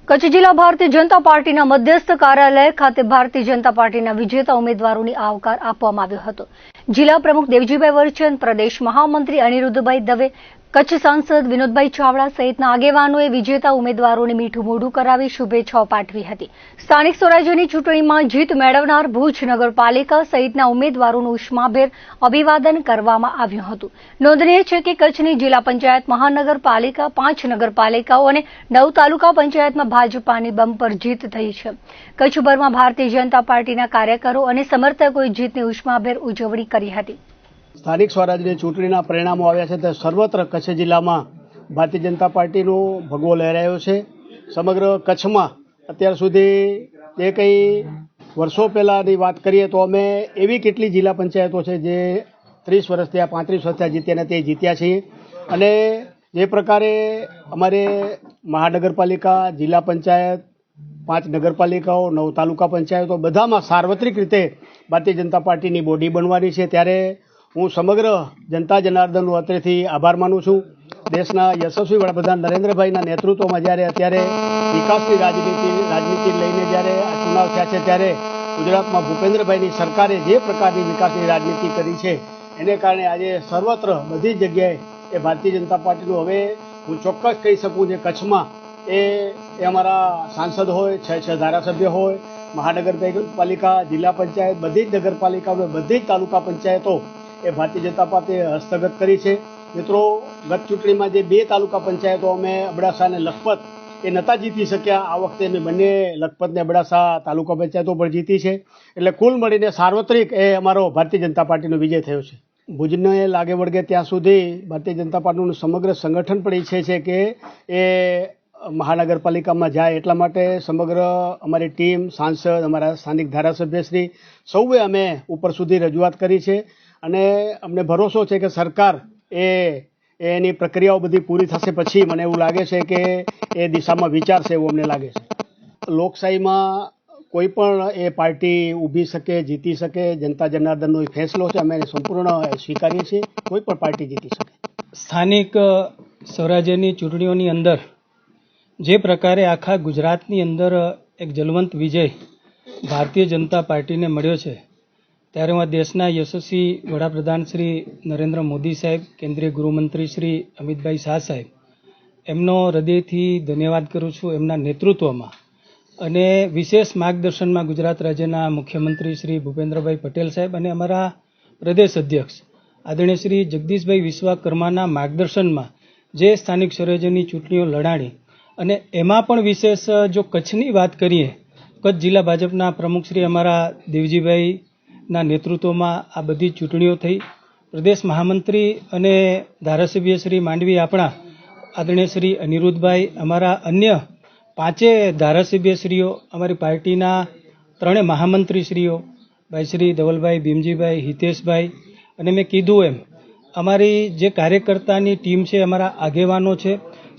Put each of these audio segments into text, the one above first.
કચ્છ જિલ્લા ભારતીય જનતા પાર્ટીના મધ્યસ્થ કાર્યાલય ખાતે ભારતીય જનતા પાર્ટીના વિજેતા ઉમેદવારોની આવકાર આપવામાં આવ્યો હતો। જિલ્લા પ્રમુખ દેવજીભાઈ વરચંદ, પ્રદેશ મહામંત્રી અનિરુદ્ધભાઈ દવે, કચ્છ સાંસદ વિનોદભાઈ ચાવડા સહિતના આગેવાનોએ વિજેતા ઉમેદવારોને મીઠું મોઢું કરાવી શુભેચ્છાઓ પાઠવી હતી। સ્થાનિક સ્વરાજ્યની ચૂંટણીમાં જીત મેળવનાર ભુજ નગરપાલિકા સહિતના ઉમેદવારોનું ઉષ્માભેર અભિવાદન કરવામાં આવ્યું હતું। નોંધનીય છે કે કચ્છની જિલ્લા પંચાયત, મહાનગરપાલિકા, 5 નગરપાલિકાઓ અને 9 તાલુકા પંચાયતમાં ભાજપાની બમ્પર જીત થઈ છે। કચ્છભરમાં ભારતીય જનતા પાર્ટીના કાર્યકરો અને સમર્થકોએ જીતની ઉષ્માભેર ઉજવણી કરી હતી। સ્થાનિક સ્વરાજ્યની ચૂંટણીના પરિણામો આવ્યા છે તે સર્વત્ર કચ્છ જિલ્લામાં ભારતીય જનતા પાર્ટીનો ભગવો લહેરાયો છે। સમગ્ર કચ્છમાં અત્યાર સુધી જે કંઈ વર્ષો પહેલાંની વાત કરીએ તો અમે એવી કેટલી જિલ્લા પંચાયતો છે જે 30 વર્ષ થયા, 35 વર્ષ થયા જીત્યા ને તે જીત્યા છીએ। અને જે પ્રકારે અમારે મહાનગરપાલિકા, જિલ્લા પંચાયત, 5 નગરપાલિકાઓ, 9 તાલુકા પંચાયતો બધામાં સાર્વત્રિક રીતે ભારતીય જનતા પાર્ટીની બોડી બનવાની છે। ત્યારે હું સમગ્ર જનતા જનાર્દનનો અત્રેથી આભાર માનું છું। દેશના યશસ્વી વડાપ્રધાન નરેન્દ્રભાઈના નેતૃત્વમાં જ્યારે અત્યારે વિકાસની રાજનીતિ લઈને જ્યારે આ ચુનાવ થયા છે ત્યારે ગુજરાતમાં ભૂપેન્દ્રભાઈની સરકારે જે પ્રકારની વિકાસની રાજનીતિ કરી છે એને કારણે આજે સર્વત્ર બધી જ જગ્યાએ એ ભારતીય જનતા પાર્ટીનું હવે હું ચોક્કસ કહી શકું કે કચ્છમાં એ અમારા સાંસદ હોય, 6 ધારાસભ્ય હોય, મહાનગરપાલિકા, જિલ્લા પંચાયત, બધી જ નગરપાલિકાઓ, બધી જ તાલુકા પંચાયતો એ ભારતીય જનતા પાર્ટીએ હસ્તગત કરી છે। મિત્રો, ગત ચૂંટણીમાં જે 2 તાલુકા પંચાયતો અમે અબડાસા અને લખપત એ નહોતા જીતી શક્યા, આ વખતે અમે બંને લખપત અને અબડાસા તાલુકા પંચાયતો પણ જીતી છે। એટલે કુલ મળીને સાર્વત્રિક એ અમારો ભારતીય જનતા પાર્ટીનો વિજય થયો છે। ભુજને લાગે વળગે ત્યાં સુધી ભારતીય જનતા પાર્ટીનું સમગ્ર સંગઠન પણ ઈચ્છે છે કે એ મહાનગરપાલિકામાં જાય, એટલા માટે સમગ્ર અમારી ટીમ, સાંસદ, અમારા સ્થાનિક ધારાસભ્યશ્રી સૌએ અમે ઉપર સુધી રજૂઆત કરી છે અને અમને ભરોસો છે કે સરકાર એની પ્રક્રિયાઓ બધી પૂરી થશે પછી મને એવું લાગે છે કે એ દિશામાં વિચારશે એવું અમને લાગે છે। લોકશાહીમાં કોઈ પણ એ પાર્ટી ઊભી શકે, જીતી શકે, જનતા જનાર્દનનો એ ફેસલો છે, અમે એને સંપૂર્ણ સ્વીકારીએ છીએ। કોઈ પણ પાર્ટી જીતી શકે। સ્થાનિક સ્વરાજ્યની ચૂંટણીઓની અંદર જે પ્રકારે આખા ગુજરાતની અંદર એક જલવંત વિજય ભારતીય જનતા પાર્ટીને મળ્યો છે ત્યારે હું દેશના યશસ્વી વડાપ્રધાન શ્રી નરેન્દ્ર મોદી સાહેબ, કેન્દ્રીય ગૃહમંત્રી શ્રી અમિતભાઈ શાહ સાહેબ, એમનો હૃદયથી ધન્યવાદ કરું છું એમના નેતૃત્વમાં અને વિશેષ માર્ગદર્શનમાં ગુજરાત રાજ્યના મુખ્યમંત્રી શ્રી ભૂપેન્દ્રભાઈ પટેલ સાહેબ અને અમારા પ્રદેશ અધ્યક્ષ આદરણીય શ્રી જગદીશભાઈ વિશ્વકર્માના માર્ગદર્શનમાં જે સ્થાનિક સ્વરાજ્યની ચૂંટણીઓ લડાણી અને એમાં પણ વિશેષ જો કચ્છની વાત કરીએ, કચ્છ જિલ્લા ભાજપના પ્રમુખ શ્રી અમારા દેવજીભાઈના નેતૃત્વમાં આ બધી ચૂંટણીઓ થઈ। પ્રદેશ મહામંત્રી અને ધારાસભ્ય શ્રી માંડવી આપણા આદરણીય શ્રી અનિરુદ્ધભાઈ, અમારા અન્ય 5 ધારાસભ્યશ્રીઓ, અમારી પાર્ટીના 3 મહામંત્રીશ્રીઓ ભાઈ શ્રી ધવલભાઈ, ભીમજીભાઈ, હિતેશભાઈ અને મેં કીધું એમ અમારી જે કાર્યકર્તાની ટીમ છે, અમારા આગેવાનો છે,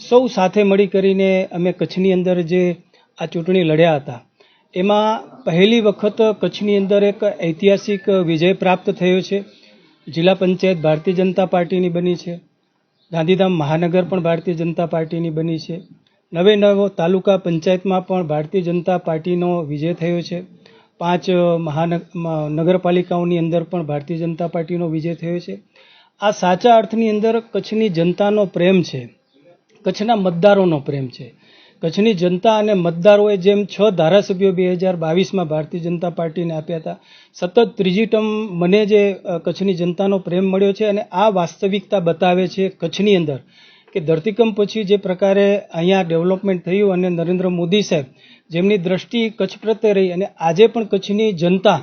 સૌ સાથે મળી કરીને અમે કચ્છની અંદર જે આ ચૂંટણી લડ્યા હતા એમાં પહેલી વખત કચ્છની અંદર એક ઐતિહાસિક વિજય પ્રાપ્ત થયો છે। જિલ્લા પંચાયત ભારતીય જનતા પાર્ટીની બની છે, ગાંધીધામ મહાનગર પણ ભારતીય જનતા પાર્ટીની બની છે, 9 તાલુકા પંચાયતમાં પણ ભારતીય જનતા પાર્ટીનો વિજય થયો છે, 5 નગરપાલિકાઓની અંદર પણ ભારતીય જનતા પાર્ટીનો વિજય થયો છે। આ સાચા અર્થની અંદર કચ્છની જનતાનો પ્રેમ છે, કચ્છના મતદારોનો પ્રેમ છે। કચ્છની જનતા અને મતદારોએ જેમ 6 ધારાસભ્યો 2022માં ભારતીય જનતા પાર્ટીને આપ્યા હતા, સતત ત્રીજી ટર્મ મને જે કચ્છની જનતાનો પ્રેમ મળ્યો છે અને આ વાસ્તવિકતા બતાવે છે કચ્છની અંદર કે ધરતીકંપ પછી જે પ્રકારે અહીંયા ડેવલપમેન્ટ થયું અને નરેન્દ્ર મોદી સાહેબ જેમની દ્રષ્ટિ કચ્છ પ્રત્યે રહી અને આજે પણ કચ્છની જનતા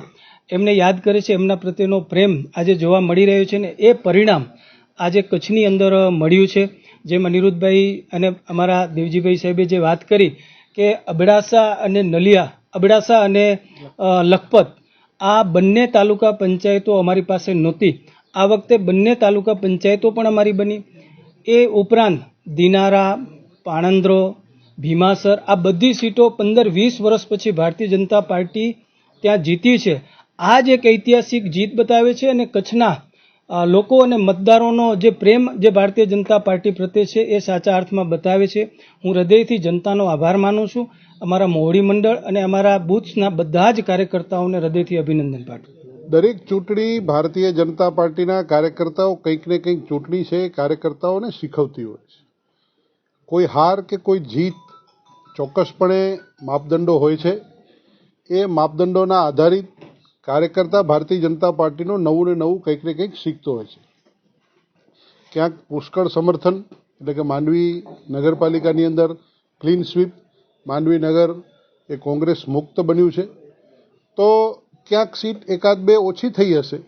એમને યાદ કરે છે, એમના પ્રત્યેનો પ્રેમ આજે જોવા મળી રહ્યો છે ને એ પરિણામ આજે કચ્છની અંદર મળ્યું છે। જેમ અનિરુદ્ધભાઈ અને અમારા દેવજીભાઈ સાહેબે જે વાત કરી કે અબડાસા અને નલિયા, અબડાસા અને લખપત આ બંને તાલુકા પંચાયતો અમારી પાસે નહોતી, આ વખતે બંને તાલુકા પંચાયતો પણ અમારી બની। એ ઉપરાંત દિનારા, પાણંદ્રો, ભીમાસર આ બધી સીટો 15-20 વર્ષ પછી ભારતીય જનતા પાર્ટી ત્યાં જીતી છે। આ જ એક ઐતિહાસિક જીત બતાવે છે અને કચ્છના લોકો અને મતદારોનો જે પ્રેમ જે ભારતીય જનતા પાર્ટી પ્રત્યે છે એ સાચા અર્થમાં બતાવે છે. હું હૃદયથી જનતાનો આભાર માનું છું. અમારા મોવડી મંડળ અને અમારા બૂથના બધા જ કાર્યકર્તાઓને હૃદયથી અભિનંદન પાઠવું. દરેક ચૂંટણી ભારતીય જનતા પાર્ટીના કાર્યકર્તાઓ કંઈક ને કંઈક ચૂંટણી છે એ કાર્યકર્તાઓને શીખવતી હોય છે. કોઈ હાર કે કોઈ જીત ચોક્કસપણે માપદંડો હોય છે. એ માપદંડોના આધારિત કાર્યકર્તા ભારતીય જનતા પાર્ટીનો નવું ને નવું કંઈક ને કંઈક શીખતો હોય છે. ક્યાંક પુષ્કળ સમર્થન એટલે કે માંડવી નગરપાલિકાની અંદર ક્લીન સ્વીપ, માંડવી નગર એ કોંગ્રેસ મુક્ત બન્યું છે. તો ક્યાંક સીટ એકાદ બે ઓછી થઈ હશે.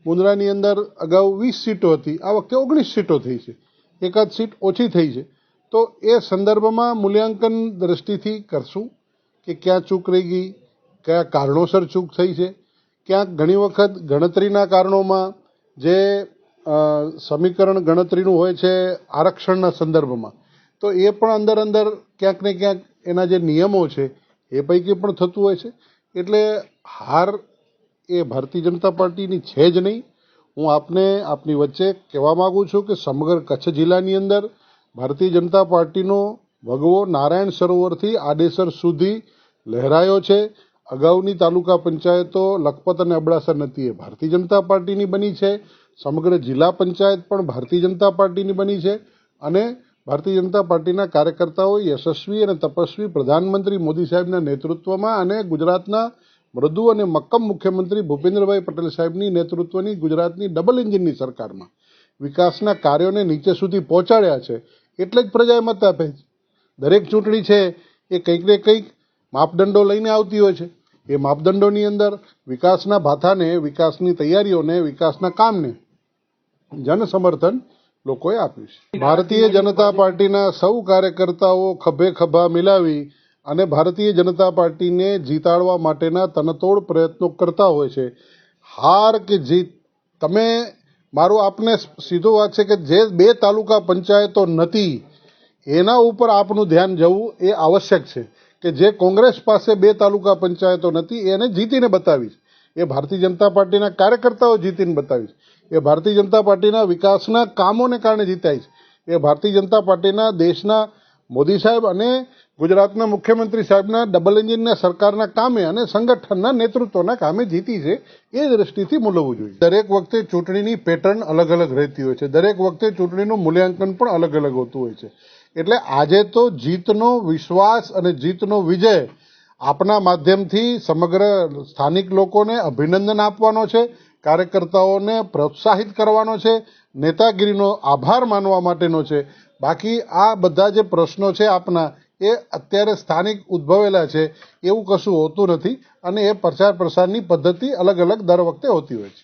મુંદ્રાની અંદર અગાઉ 20 સીટો હતી, આ વખતે 19 સીટો થઈ છે. એકાદ સીટ ઓછી થઈ છે. તો એ સંદર્ભમાં મૂલ્યાંકન દ્રષ્ટિથી કરશું કે ક્યાં ચૂક રહી ગઈ, કયા કારણોસર ચૂક થઈ છે. ક્યાંક ઘણી વખત ગણતરીના કારણોમાં જે સમીકરણ ગણતરીનું હોય છે આરક્ષણના સંદર્ભમાં, તો એ પણ અંદર અંદર ક્યાંક ને ક્યાંક એના જે નિયમો છે એ પૈકી પણ થતું હોય છે. એટલે હાર એ ભારતીય જનતા પાર્ટીની છે જ નહીં. હું આપની વચ્ચે કહેવા માગું છું કે સમગ્ર કચ્છ જિલ્લાની અંદર ભારતીય જનતા પાર્ટીનો ભગવો નારાયણ સરોવરથી આડેસર સુધી લહેરાયો છે. અગાઉની તાલુકા પંચાયતો લખપત અને અબડાસા નથી એ ભારતીય જનતા પાર્ટીની બની છે. સમગ્ર જિલ્લા પંચાયત પણ ભારતીય જનતા પાર્ટીની બની છે. અને ભારતીય જનતા પાર્ટીના કાર્યકર્તાઓ યશસ્વી અને તપસ્વી પ્રધાનમંત્રી મોદી સાહેબના નેતૃત્વમાં અને ગુજરાતના મૃદુ અને મક્કમ મુખ્યમંત્રી ભૂપેન્દ્રભાઈ પટેલ સાહેબની નેતૃત્વની ગુજરાતની ડબલ એન્જિનની સરકારમાં વિકાસના કાર્યોને નીચે સુધી પહોંચાડ્યા છે. એટલે જ પ્રજાએ મત આપે છે. દરેક ચૂંટણી છે એ કંઈક ને કંઈક માપદંડો લઈને આવતી હોય છે. એ માપદંડોની અંદર વિકાસના ભાથાને, વિકાસની તૈયારીઓને, વિકાસના કામને જન સમર્થન લોકોએ આપ્યું છે. ભારતીય જનતા પાર્ટીના સૌ કાર્યકર્તાઓ ખભે ખભા મિલાવી અને ભારતીય જનતા પાર્ટીને જીતાડવા માટેના તનતોડ પ્રયત્નો કરતા હોય છે. હાર કે જીત, તમે મારો આપને સીધો વાત છે કે જે 2 તાલુકા પંચાયતો નથી એના ઉપર આપનું ધ્યાન જવું એ આવશ્યક છે. કે જે કોંગ્રેસ પાસે 2 તાલુકા પંચાયતો નથી એને જીતીને બતાવી છે. એ ભારતીય જનતા પાર્ટીના કાર્યકર્તાઓ જીતીને બતાવી છે. એ ભારતીય જનતા પાર્ટીના વિકાસના કામોને કારણે જીતાય છે. એ ભારતીય જનતા પાર્ટીના દેશના મોદી સાહેબ અને ગુજરાતના મુખ્યમંત્રી સાહેબના ડબલ એન્જિનના સરકારના કામે અને સંગઠનના નેતૃત્વના કામે જીતી છે. એ દ્રષ્ટિથી મૂલવવું જોઈએ. દરેક વખતે ચૂંટણીની પેટર્ન અલગ અલગ રહેતી હોય છે. દરેક વખતે ચૂંટણીનું મૂલ્યાંકન પણ અલગ અલગ હોતું હોય છે. એટલે આજે તો જીતનો વિશ્વાસ અને જીતનો વિજય આપના માધ્યમથી સમગ્ર સ્થાનિક લોકોને અભિનંદન આપવાનો છે, કાર્યકર્તાઓને પ્રોત્સાહિત કરવાનો છે, નેતાગીરીનો આભાર માનવા માટેનો છે. બાકી આ બધા જે પ્રશ્નો છે આપના એ અત્યારે સ્થાનિક ઉદ્ભવેલા છે એવું કશું હોતું નથી. અને એ પ્રચાર પ્રસારની પદ્ધતિ અલગ અલગ દર વખતે હોતી હોય છે.